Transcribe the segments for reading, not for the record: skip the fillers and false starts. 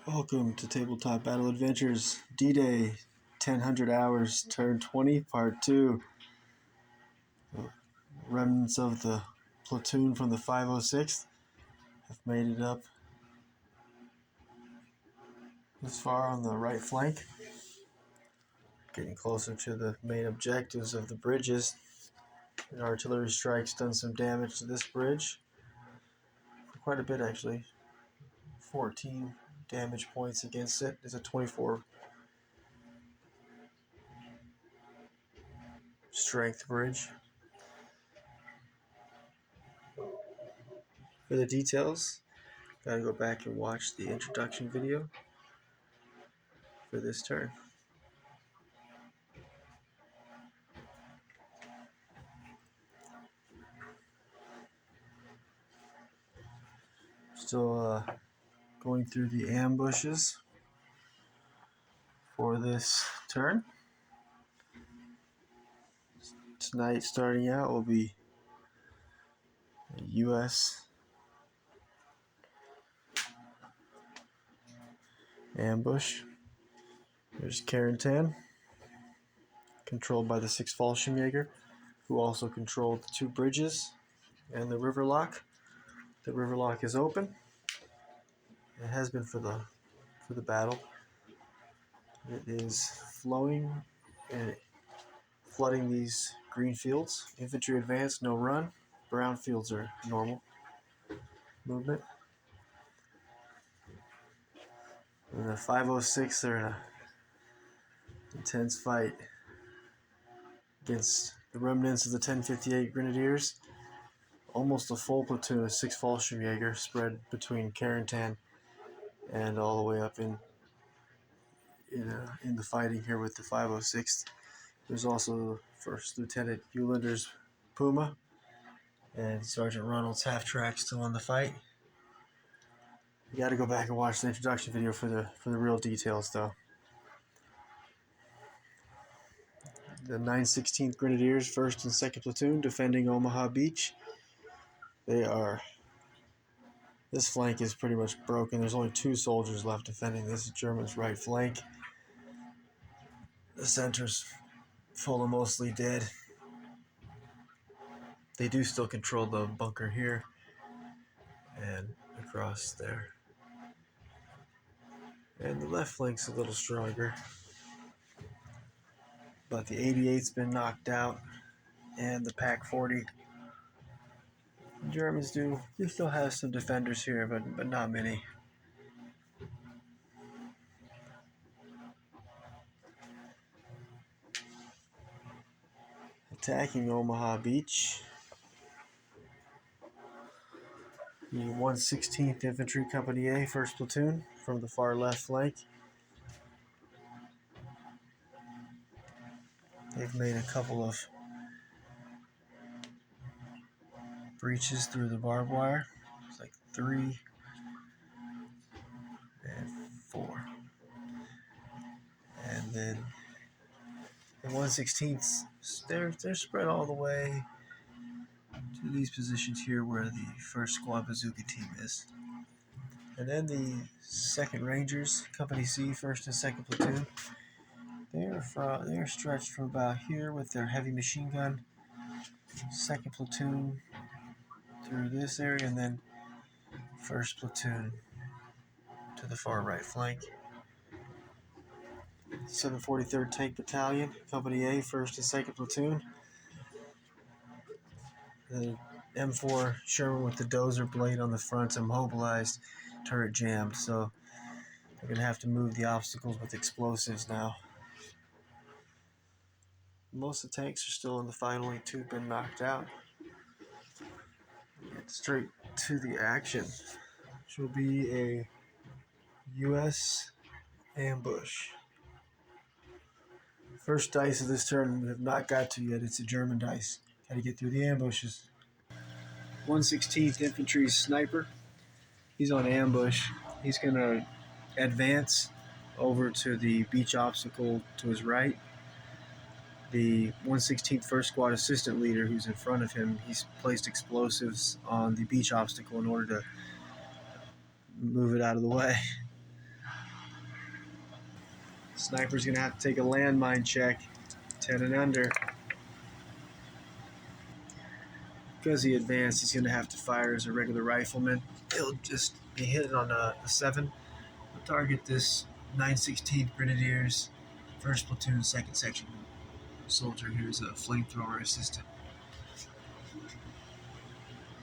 Welcome to Tabletop Battle Adventures, D-Day, 1000 hours, Turn 20, Part 2. Remnants of the platoon from the 506th have made it up this far on the right flank. Getting closer to the main objectives of the bridges. An artillery strike's done some damage to this bridge. Quite a bit, actually. 14 damage points against it. It's a 24 strength bridge. For the details, gotta go back and watch the introduction video for this turn. Still going through the ambushes for this turn. Tonight, starting out, will be a U.S. ambush. There's Carentan, controlled by the 6th Fallschirmjäger, who also controlled the 2 bridges and the river lock. The river lock is open. It has been for the battle. It is flowing and flooding these green fields. Infantry advance, no run. Brown fields are normal movement. And the 506 are in a intense fight against the remnants of the 1058 Grenadiers. Almost a full platoon of 6 Fallschirmjäger spread between Carentan and all the way up in the fighting here with the 506th. There's also First Lieutenant Eulander's Puma and Sergeant Ronald's half-track still in the fight. You got to go back and watch the introduction video for the real details, though. The 916th Grenadiers, 1st and 2nd Platoon, defending Omaha Beach. This flank is pretty much broken. There's only 2 soldiers left defending this German's right flank. The center's full of mostly dead. They do still control the bunker here and across there. And the left flank's a little stronger. But the 88's been knocked out, and the Pack 40. The Germans they still have some defenders here, but not many. Attacking Omaha Beach, the 116th Infantry Company A, 1st Platoon, from the far left flank. They've made a couple of breaches through the barbed wire. It's like 3 and 4. And then the 116th, they're spread all the way to these positions here where the 1st Squad Bazooka team is. And then the 2nd Rangers, Company C, 1st and 2nd Platoon. They're stretched from about here with their heavy machine gun. 2nd Platoon through this area, and then 1st Platoon to the far right flank. 743rd Tank Battalion, Company A, 1st and 2nd Platoon. The M4 Sherman with the dozer blade on the front, immobilized, turret jammed, so they're going to have to move the obstacles with explosives now. Most of the tanks are still in the fight, only 2 have been knocked out. Get straight to the action, which will be a U.S. ambush. First dice of this turn we have not got to yet. It's a German dice. Got to get through the ambushes. 116th Infantry Sniper. He's on ambush. He's going to advance over to the beach obstacle to his right. The 116th 1st Squad Assistant Leader, who's in front of him, he's placed explosives on the beach obstacle in order to move it out of the way. Sniper's going to have to take a landmine check, 10 and under. Because he advanced, he's going to have to fire as a regular rifleman. He'll just be hitting on a 7. He'll target this 916th Grenadiers, 1st Platoon, 2nd Section soldier. Here's a flamethrower assistant.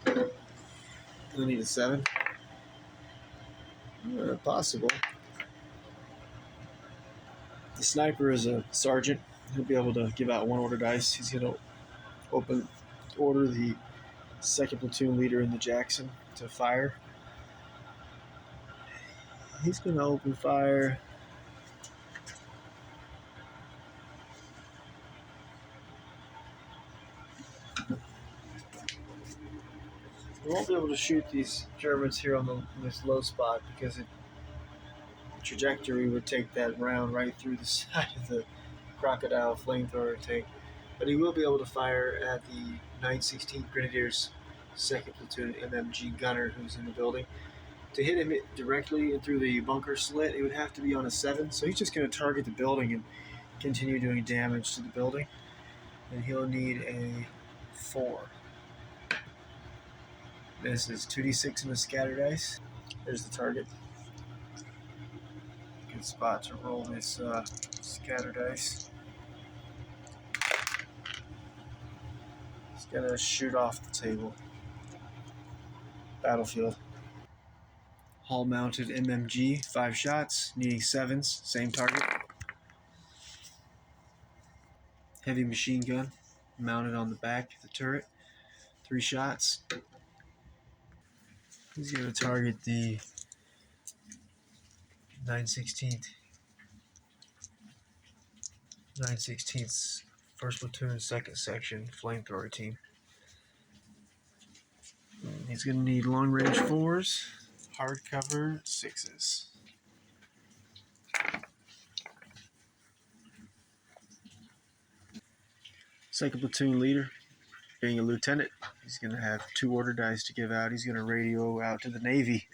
You'll need a 7. Possible. The sniper is a sergeant. He'll be able to give out 1 order dice. He's going to order the 2nd platoon leader in the Jackson to fire. He's going to open fire. We won't be able to shoot these Germans here on this low spot because the trajectory would take that round right through the side of the crocodile flamethrower tank. But he will be able to fire at the 916th Grenadiers 2nd Platoon MMG gunner who's in the building. To hit him directly through the bunker slit, it would have to be on a 7. So he's just going to target the building and continue doing damage to the building. And he'll need a 4. This is 2d6 in the scatter dice. There's the target. Good spot to roll this scatter dice. It's gonna shoot off the table. Battlefield. Hull mounted MMG, 5 shots, needing 7s, same target. Heavy machine gun, mounted on the back of the turret, 3 shots. He's gonna target the 916th 1st Platoon, 2nd Section flamethrower team. He's going to need long range 4s, hardcover 6s. Second platoon leader, being a lieutenant, he's going to have 2 order dice to give out. He's going to radio out to the Navy.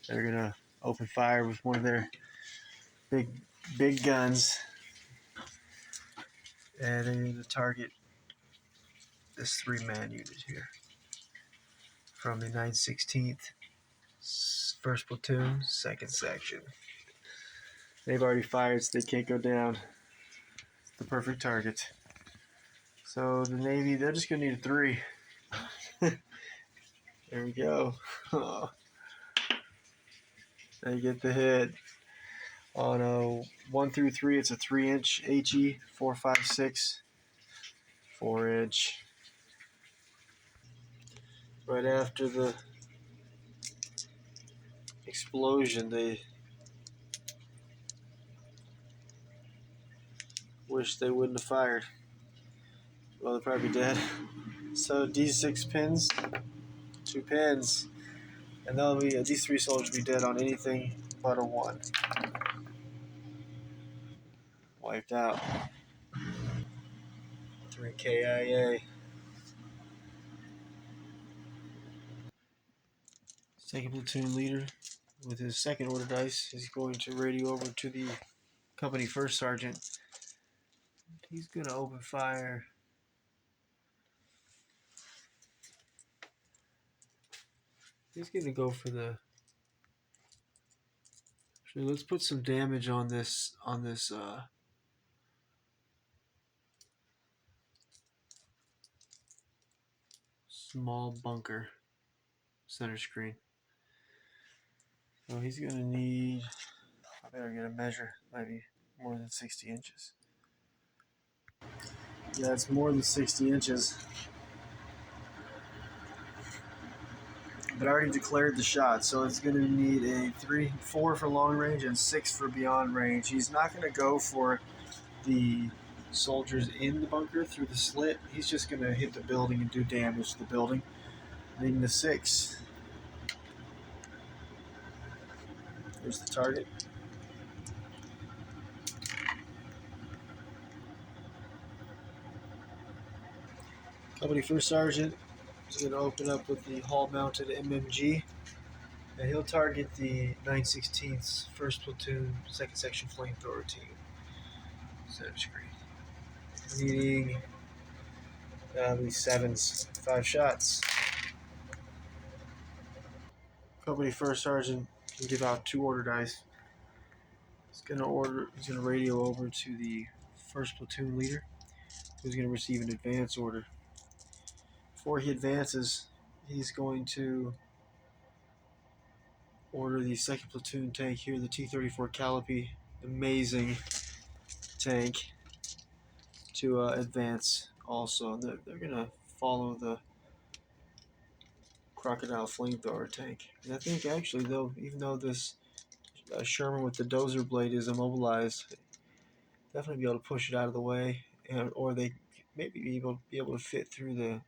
They're going to open fire with one of their big guns. And they're going to target this 3-man unit here from the 916th 1st Platoon, 2nd Section. They've already fired, so they can't go down. The perfect target. So the Navy, they're just going to need a 3. There we go. Oh. They get the hit. On a 1 through 3, it's a 3-inch HE, 4, 5, 6, 4-inch. Right after the explosion, they wish they wouldn't have fired. Well, they're probably dead. So D6 pins, 2 pins, and they'll be these 3 soldiers will be dead on anything but a 1. Wiped out. 3 KIA. Second platoon leader with his 2nd order dice is going to radio over to the company 1st sergeant. He's going to open fire. He's going to go for the... Actually, let's put some damage on this small bunker center screen. So he's going to need... I better get a measure. Might be more than 60 inches. Yeah, it's more than 60 inches. But I already declared the shot, so it's going to need a 4 for long range and 6 for beyond range. He's not going to go for the soldiers in the bunker through the slit. He's just going to hit the building and do damage to the building. Needing the 6. Here's the target. Company 1st Sergeant is going to open up with the Hall-mounted MMG, and he'll target the 916th 1st Platoon, 2nd Section flamethrower team. center screen. Needing these 7s, 5 shots. Company first sergeant can give out 2 order dice. He's gonna radio over to the first platoon leader, who's gonna receive an advance order. Before he advances, he's going to order the second platoon tank here, the T-34 Calliope, amazing tank, to advance also. They're gonna follow the Crocodile flamethrower tank. And I think actually, though, even though this Sherman with the dozer blade is immobilized, definitely be able to push it out of the way, or they maybe be able to fit through the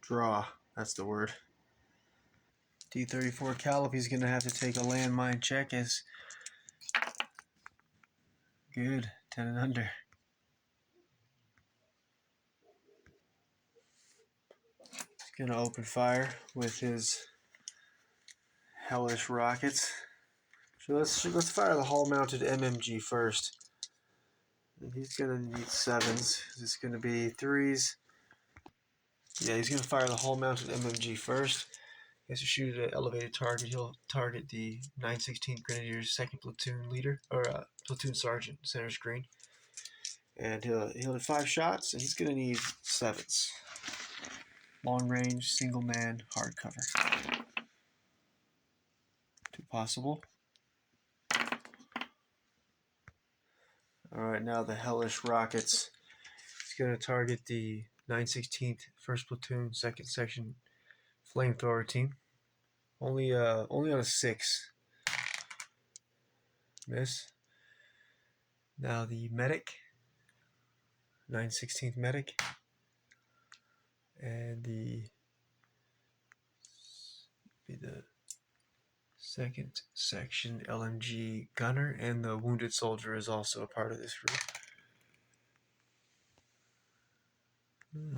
draw. That's the word. T-34 Calliope is going to have to take a landmine check as good, 10 and under. He's going to open fire with his hellish rockets. So let's fire the hull-mounted MMG first. And he's going to need 7s. It's going to be 3s. Yeah, he's going to fire the hull-mounted MMG first. He has to shoot at an elevated target. He'll target the 916th Grenadiers 2nd Platoon leader, or platoon sergeant, center screen. And he'll have 5 shots, and he's going to need 7s. Long range, single man, hard cover. 2 possible. Alright, now the hellish rockets. He's going to target the 916th 1st Platoon 2nd Section flamethrower team. Only on a 6. Miss. Now the medic. 916th medic. And the 2nd Section LMG gunner, and the wounded soldier is also a part of this group.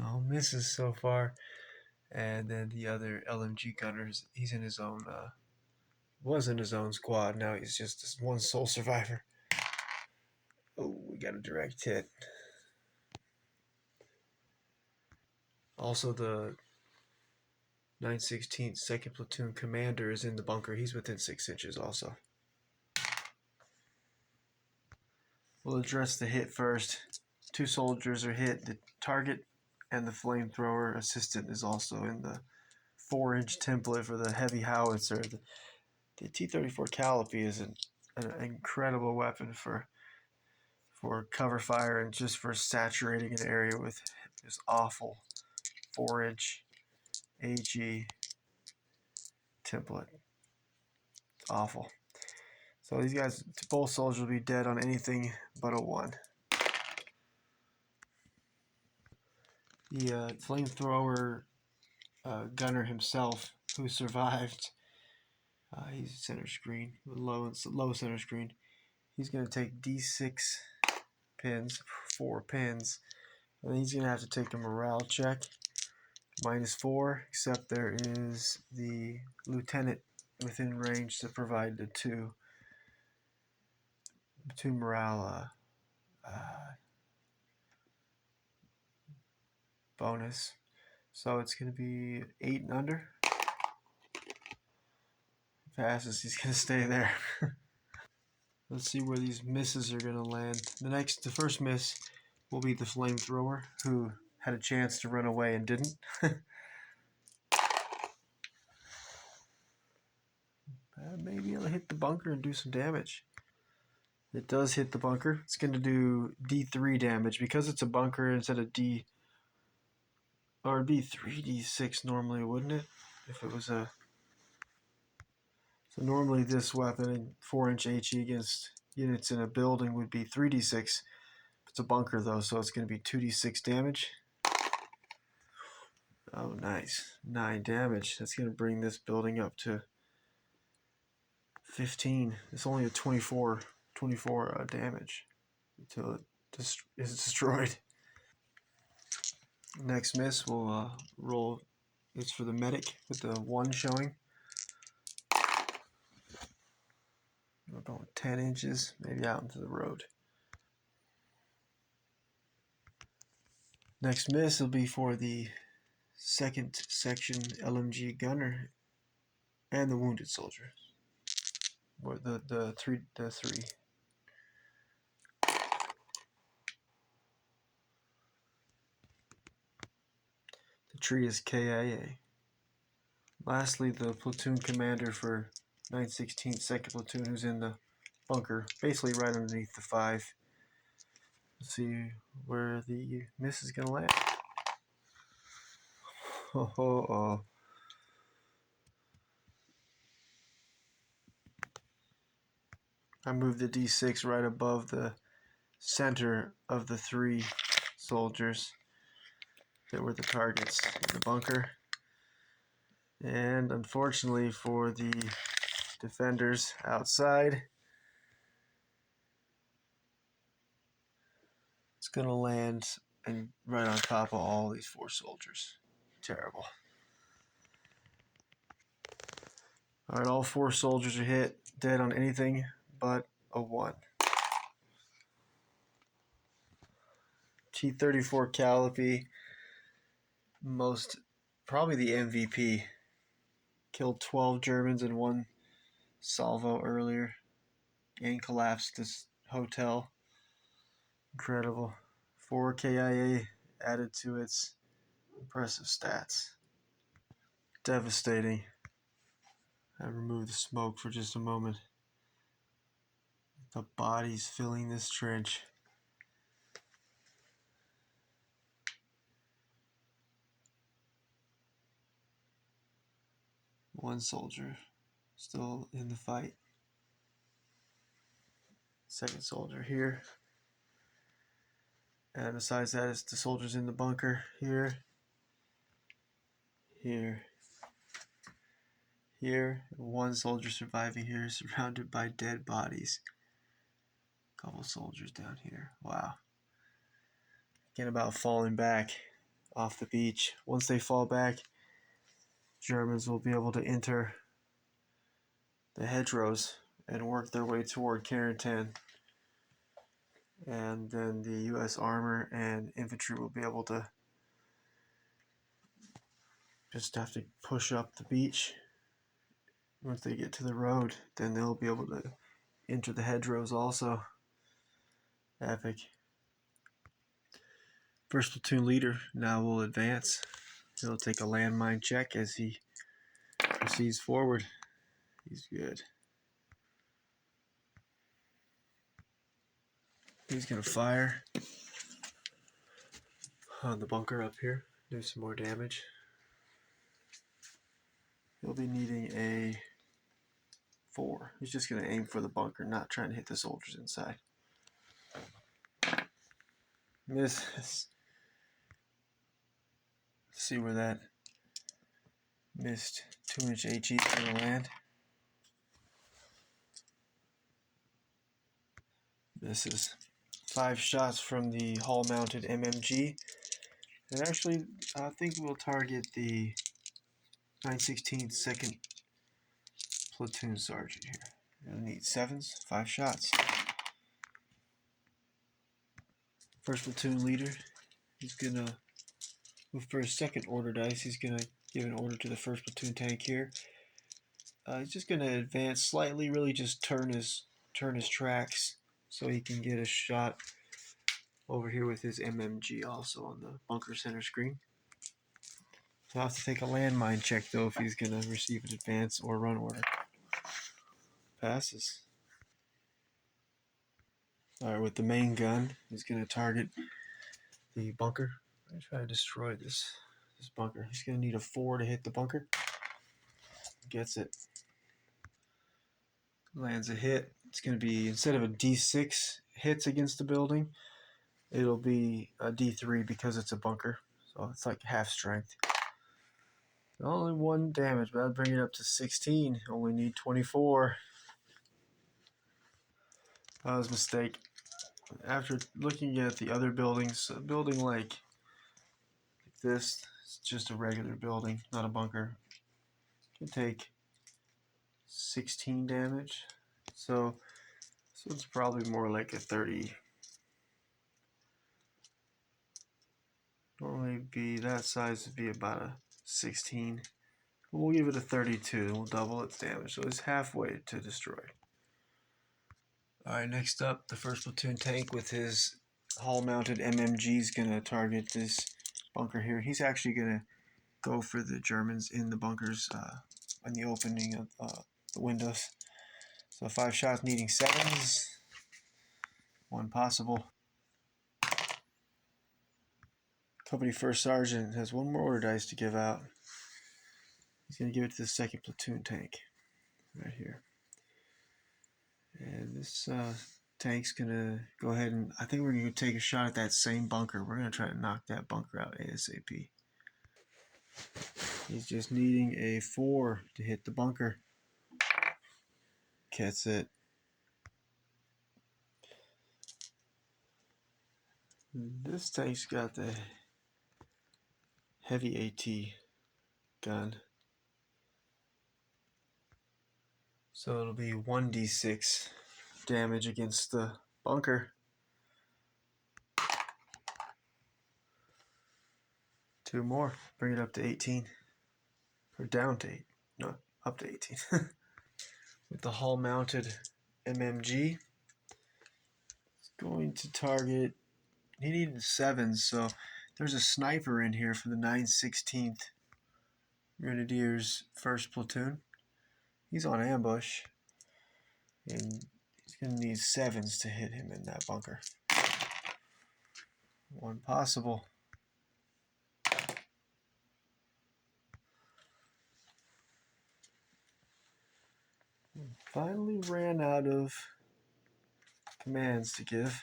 All misses so far. And then the other LMG gunners, he's in his own, was in his own squad. Now he's just this one sole survivor. Oh, we got a direct hit. Also, the 916th 2nd Platoon commander is in the bunker. He's within 6 inches also. We'll address the hit first. 2 soldiers are hit. The target and the flamethrower assistant is also in the 4-inch template for the heavy howitzer. The T-34 Calliope is an incredible weapon for cover fire and just for saturating an area with this awful 4-inch HE template. It's awful. So these guys, both soldiers will be dead on anything but a 1. The flamethrower gunner himself, who survived, he's center screen, low center screen. He's going to take D6 pins, 4 pins, and then he's going to have to take a morale check, -4, except there is the lieutenant within range to provide the 2 morale bonus. So it's going to be 8 and under. Passes, he's going to stay there. Let's see where these misses are going to land. The first miss will be the flamethrower, who had a chance to run away and didn't. Maybe it'll hit the bunker and do some damage. It does hit the bunker. It's going to do D3 damage. Because it's a bunker instead of D... Or it'd be 3d6 normally, wouldn't it? If it was a... So normally this weapon, 4-inch HE against units in a building, would be 3d6. It's a bunker though, so it's going to be 2d6 damage. Oh, nice. 9 damage. That's going to bring this building up to 15. It's only a 24 damage until it is destroyed. Next miss will roll. It's for the medic with the 1 showing. We're going 10 inches, maybe out into the road. Next miss will be for the second section LMG gunner and the wounded soldier. Or the three. The tree is KIA. Lastly, the platoon commander for 916th 2nd Platoon, who's in the bunker, basically right underneath the 5. Let's see where the miss is going to land. Oh. I moved the D6 right above the center of the 3 soldiers that were the targets in the bunker. And unfortunately for the defenders outside, it's going to land and right on top of all these 4 soldiers. Terrible. Alright, all 4 soldiers are hit, dead on anything but a 1. T-34 Calliope, probably the MVP. Killed 12 Germans in 1 salvo earlier and collapsed this hotel. Incredible. 4 KIA added to its impressive stats. Devastating. I remove the smoke for just a moment. The bodies filling this trench. One soldier still in the fight. Second soldier here. And besides that, it's the soldiers in the bunker here. Here. One soldier surviving here, surrounded by dead bodies. A couple soldiers down here. Wow. Again, about falling back off the beach. Once they fall back, Germans will be able to enter the hedgerows and work their way toward Carrington. And then the U.S. armor and infantry will be able to just have to push up the beach. Once they get to the road, then they'll be able to enter the hedgerows also. Epic. First platoon leader now will advance. He'll take a landmine check as he proceeds forward. He's good. He's going to fire on the bunker up here. Do some more damage. He'll be needing a 4. He's just going to aim for the bunker, not trying to hit the soldiers inside. Misses. See where that missed 2-inch HE is going to land. Misses. 5 shots from the hull-mounted MMG. And actually, I think we'll target the 916th 2nd Platoon Sergeant here. We'll need 7s, 5 shots. First platoon leader, he's going to move for his second order dice. He's going to give an order to the first platoon tank here. He's just going to advance slightly, really just turn his tracks so he can get a shot over here with his MMG also on the bunker center screen. So I'll have to take a landmine check though if he's going to receive an advance or run order. Passes. Alright, with the main gun, he's going to target the bunker. I'm going to try to destroy this bunker. He's going to need a 4 to hit the bunker. Gets it. Lands a hit. It's going to be, instead of a D6 hits against the building, it'll be a D3 because it's a bunker. So it's like half strength. Only 1 damage, but I'll bring it up to 16. Only need 24. That was a mistake. After looking at the other buildings, a building like this, it's just a regular building, not a bunker. Can take 16 damage. So this one's probably more like a 30. Normally be that size would be about a 16. We'll give it a 32. We'll double its damage, so it's halfway to destroy. Alright, next up, the first platoon tank with his hull-mounted MMG is going to target this bunker here. He's actually going to go for the Germans in the bunkers on the opening of the windows. So 5 shots needing 7s. 1 possible. Company First Sergeant has 1 more order dice to give out. He's going to give it to the second platoon tank right here. And this tank's going to go ahead and I think we're going to take a shot at that same bunker. We're going to try to knock that bunker out ASAP. He's just needing a 4 to hit the bunker. Gets it. This tank's got the heavy AT gun. So it'll be 1d6 damage against the bunker. 2 more. Bring it up to 18. Or down to 8. No, up to 18. With the hull mounted MMG. It's going to target. He needed 7s, so there's a sniper in here from the 916th Grenadiers 1st Platoon. He's on ambush. And he's going to need 7s to hit him in that bunker. 1 possible. Finally ran out of commands to give.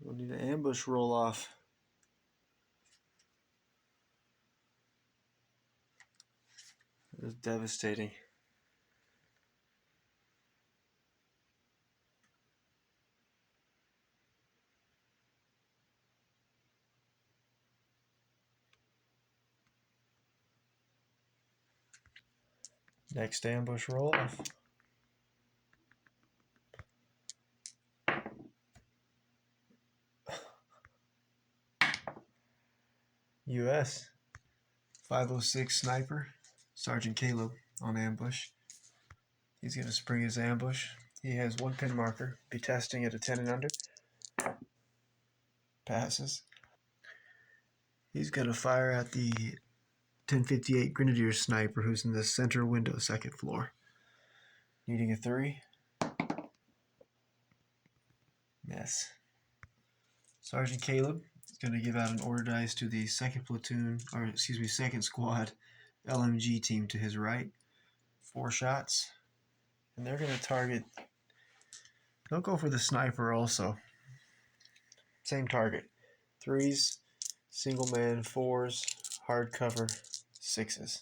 We'll need an ambush roll off. It was devastating. Next ambush roll off. US 506 sniper, Sergeant Caleb on ambush. He's going to spring his ambush. He has 1 pin marker. Be testing at a 10 and under. Passes. He's going to fire at the 1058 Grenadier sniper who's in the center window, 2nd floor. Needing a 3. Miss. Sergeant Caleb is going to give out an order dice to the 2nd platoon, or excuse me, 2nd squad LMG team to his right. 4 shots. And they're going to target. They'll go for the sniper also. Same target. 3s, single man, 4s, hard cover, 6s.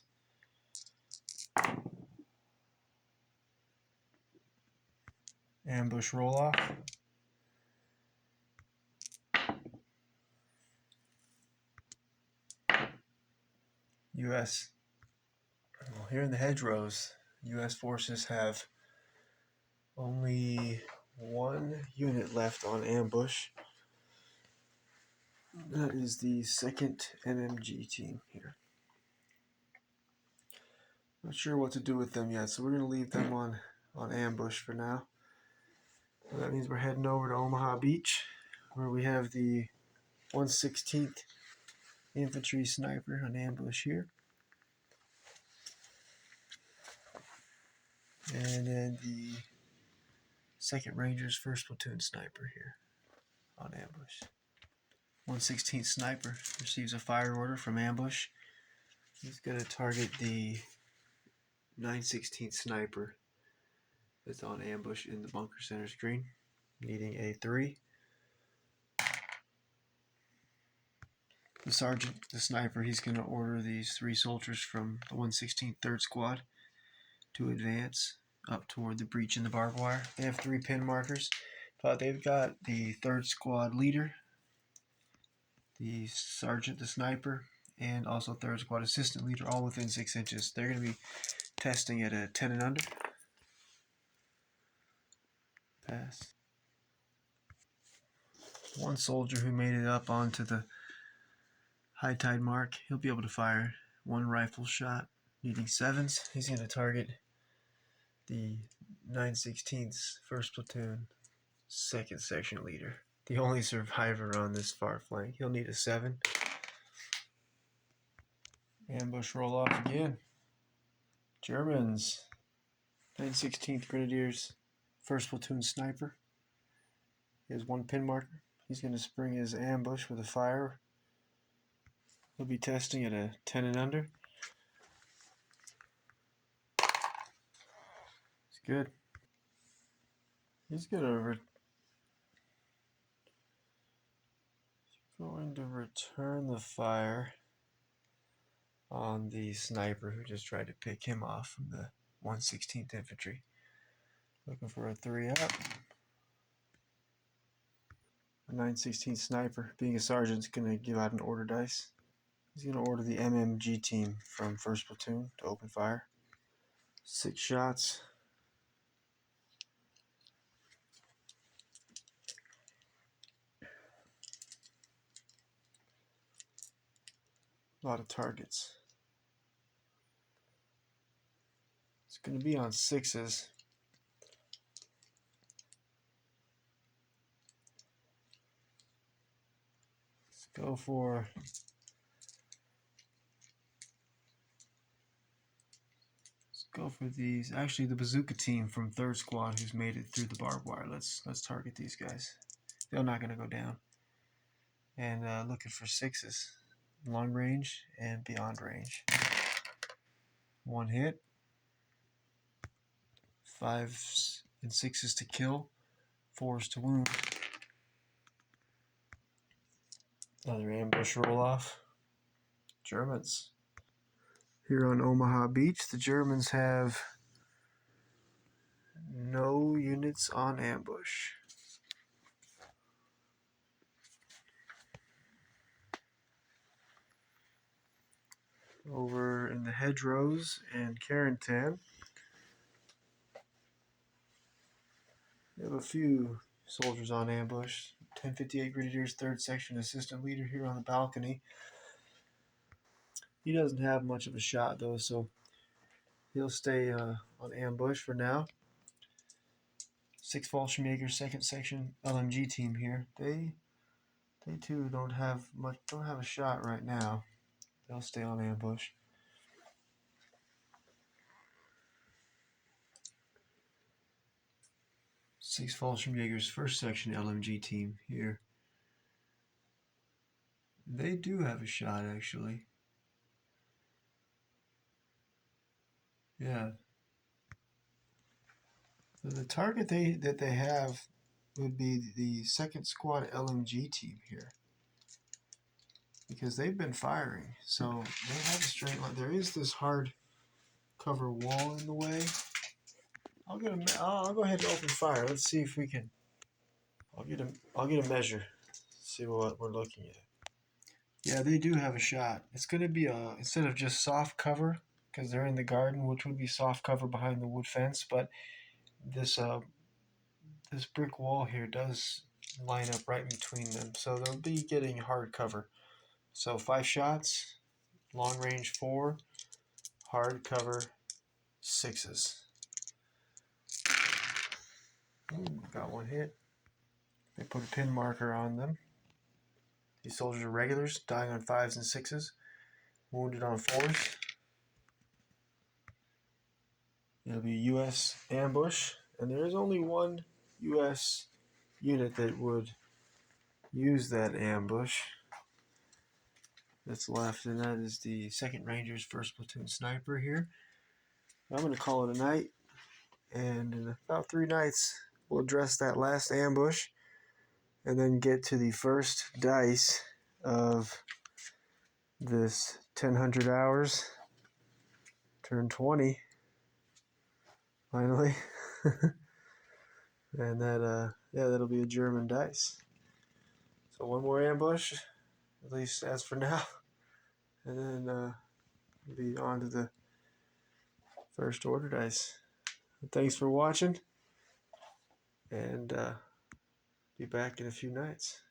Ambush roll off. US. Well, here in the hedgerows, US forces have only 1 unit left on ambush. That is the 2nd NMG team here. Not sure what to do with them yet, so we're going to leave them on ambush for now. So that means we're heading over to Omaha Beach, where we have the 116th Infantry Sniper on ambush here. And then the 2nd Rangers 1st Platoon Sniper here on ambush. 116th Sniper receives a fire order from ambush. He's going to target the 916th Sniper that's on ambush in the bunker center screen, needing a 3. The sergeant, the sniper, he's going to order these 3 soldiers from the 116th 3rd Squad to advance up toward the breach in the barbed wire. They have 3 pin markers, but they've got the 3rd Squad leader, the sergeant, the sniper, and also third squad assistant leader, all within 6 inches. They're going to be testing at a 10 and under. Pass. One soldier who made it up onto the high tide mark, he'll be able to fire one rifle shot, needing 7s. He's going to target the 9/16th 1st Platoon, 2nd Section leader, the only survivor on this far flank. He'll need a 7. Ambush roll off again. Germans. 9/16th Grenadiers, 1st Platoon sniper. He has one pin marker. He's going to spring his ambush with a fire. He'll be testing at a 10 and under. It's good. He's going to return the fire on the sniper who just tried to pick him off from the 1/16th Infantry. Looking for a 3 up. A 9/16th sniper, being a sergeant, is going to give out an order dice. He's going to order the MMG team from 1st Platoon to open fire. 6 shots. A lot of targets. It's going to be on 6s. Let's go for these. Actually, the bazooka team from 3rd Squad who's made it through the barbed wire. Let's target these guys. They're not going to go down. And looking for 6s, long range and beyond range. 1 hit. 5s and 6s to kill. 4s to wound. Another ambush roll off. Germans. Here on Omaha Beach, the Germans have no units on ambush. Over in the hedgerows and Carentan, we have a few soldiers on ambush. 1058 Grenadiers, 3rd Section Assistant Leader here on the balcony. He doesn't have much of a shot though, so he'll stay on ambush for now. 6 Fallschirmjäger, 2nd Section LMG team here. They too don't have a shot right now. They'll stay on ambush. 6 Fallschirmjäger's 1st Section LMG team here. They do have a shot, actually. Yeah. The target that they have would be the 2nd Squad LMG team here, because they've been firing. So they have a straight line. There is this hard cover wall in the way. I'll go ahead and open fire. Let's see if we can. I'll get a measure. See what we're looking at. Yeah, they do have a shot. It's going to be instead of just soft cover, because they're in the garden, which would be soft cover behind the wood fence, but this brick wall here does line up right between them, so they'll be getting hard cover. So 5 shots, long range 4, hard cover 6s. Ooh, got 1 hit. They put a pin marker on them. These soldiers are regulars, dying on 5s and 6s, wounded on 4s. It'll be U.S. ambush, and there is only one U.S. unit that would use that ambush that's left, and that is the 2nd Rangers 1st Platoon sniper here. I'm going to call it a night, and in about 3 nights we'll address that last ambush and then get to the first dice of this 1000 hours. Turn 20 finally. And that'll be a German dice. So 1 more ambush, at least as for now, and then be on to the first order dice. Thanks for watching, and be back in a few nights.